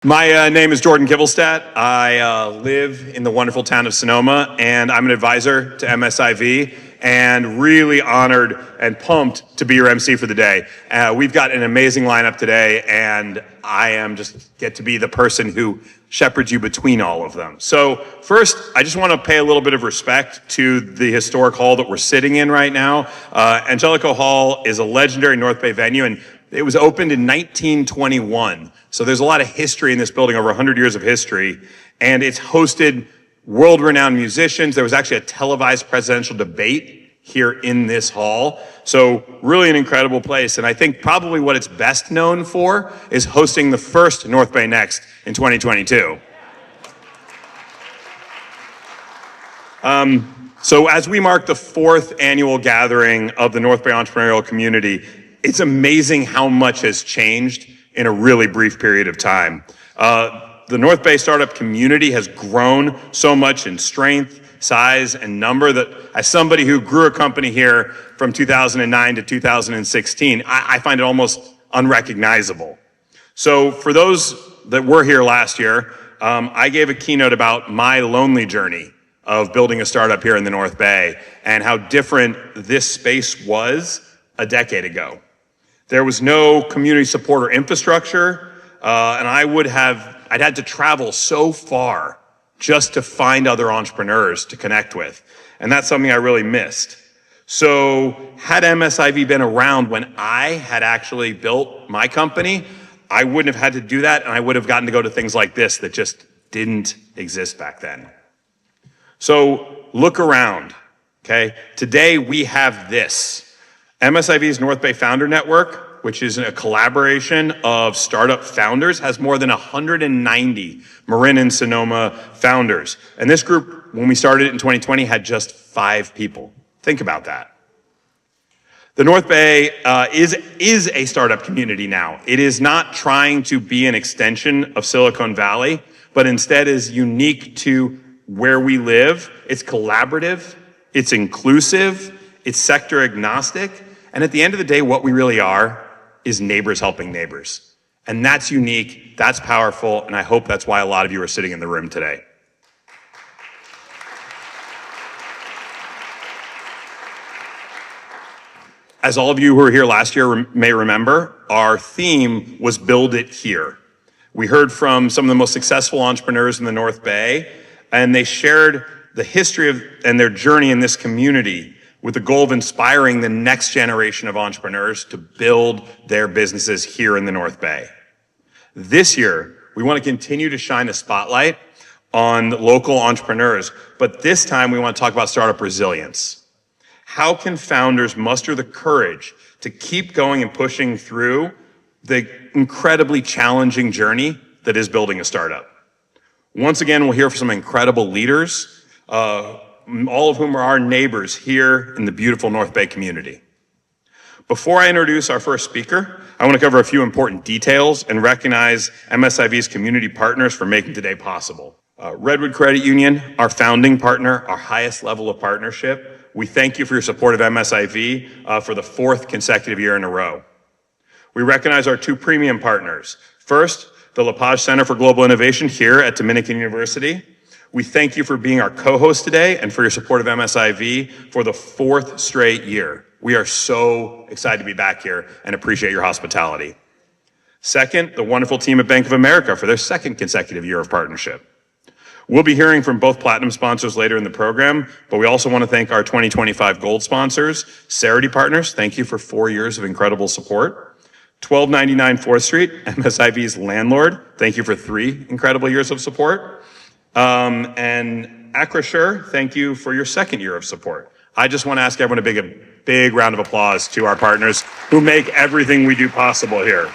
My name is Jordan Kivelstadt. I live in the wonderful town of Sonoma, and I'm an advisor to MSIV, and really honored and pumped to be your MC for the day. We've got an amazing lineup today, and I am just get to be the person who shepherds you between all of them. So first, I just want to pay a little bit of respect to the historic hall that we're sitting in right now. Angelico Hall is a legendary North Bay venue, and it was opened in 1921. So there's a lot of history in this building, over 100 years of history, and it's hosted world-renowned musicians. There was actually a televised presidential debate here in this hall. So really an incredible place. And I think probably what it's best known for is hosting the first North Bay Next in 2022. So as we mark the 4th annual gathering of the North Bay entrepreneurial community, it's amazing how much has changed in a really brief period of time. The North Bay startup community has grown so much in strength, size, and number that as somebody who grew a company here from 2009 to 2016, I find it almost unrecognizable. So for those that were here last year, I gave a keynote about my lonely journey of building a startup here in the North Bay and how different this space was a decade ago. There was no community support or infrastructure, and I'd had to travel so far just to find other entrepreneurs to connect with. And that's something I really missed. So had MSIV been around when I had actually built my company, I wouldn't have had to do that, and I would have gotten to go to things like this that just didn't exist back then. So look around, okay? Today we have this. MSIV's North Bay Founder Network, which is a collaboration of startup founders, has more than 190 Marin and Sonoma founders. And this group, when we started it in 2020, had just 5 people. Think about that. The North Bay is a startup community now. It is not trying to be an extension of Silicon Valley, but instead is unique to where we live. It's collaborative, it's inclusive, it's sector agnostic, and at the end of the day, what we really are is neighbors helping neighbors. And that's unique, that's powerful, and I hope that's why a lot of you are sitting in the room today. As all of you who were here last year may remember, our theme was Build It Here. We heard from some of the most successful entrepreneurs in the North Bay, and they shared the history of and their journey in this community with the goal of inspiring the next generation of entrepreneurs to build their businesses here in the North Bay. This year, we want to continue to shine a spotlight on local entrepreneurs, but this time we want to talk about startup resilience. How can founders muster the courage to keep going and pushing through the incredibly challenging journey that is building a startup? Once again, we'll hear from some incredible leaders, all of whom are our neighbors here in the beautiful North Bay community. Before I introduce our first speaker, I want to cover a few important details and recognize MSIV's community partners for making today possible. Redwood Credit Union, our founding partner, our highest level of partnership. We thank you for your support of MSIV for the 4th consecutive year in a row. We recognize our 2 premium partners. First, the Lepage Center for Global Innovation here at Dominican University. We thank you for being our co-host today and for your support of MSIV for the 4th straight year. We are so excited to be back here and appreciate your hospitality. Second, the wonderful team at Bank of America for their 2nd consecutive year of partnership. We'll be hearing from both platinum sponsors later in the program, but we also want to thank our 2025 gold sponsors. Cerity Partners, thank you for 4 years of incredible support. 1299 4th Street, MSIV's landlord, thank you for 3 incredible years of support. And Acrisure, thank you for your 2nd year of support. I just want to ask everyone a big round of applause to our partners who make everything we do possible here.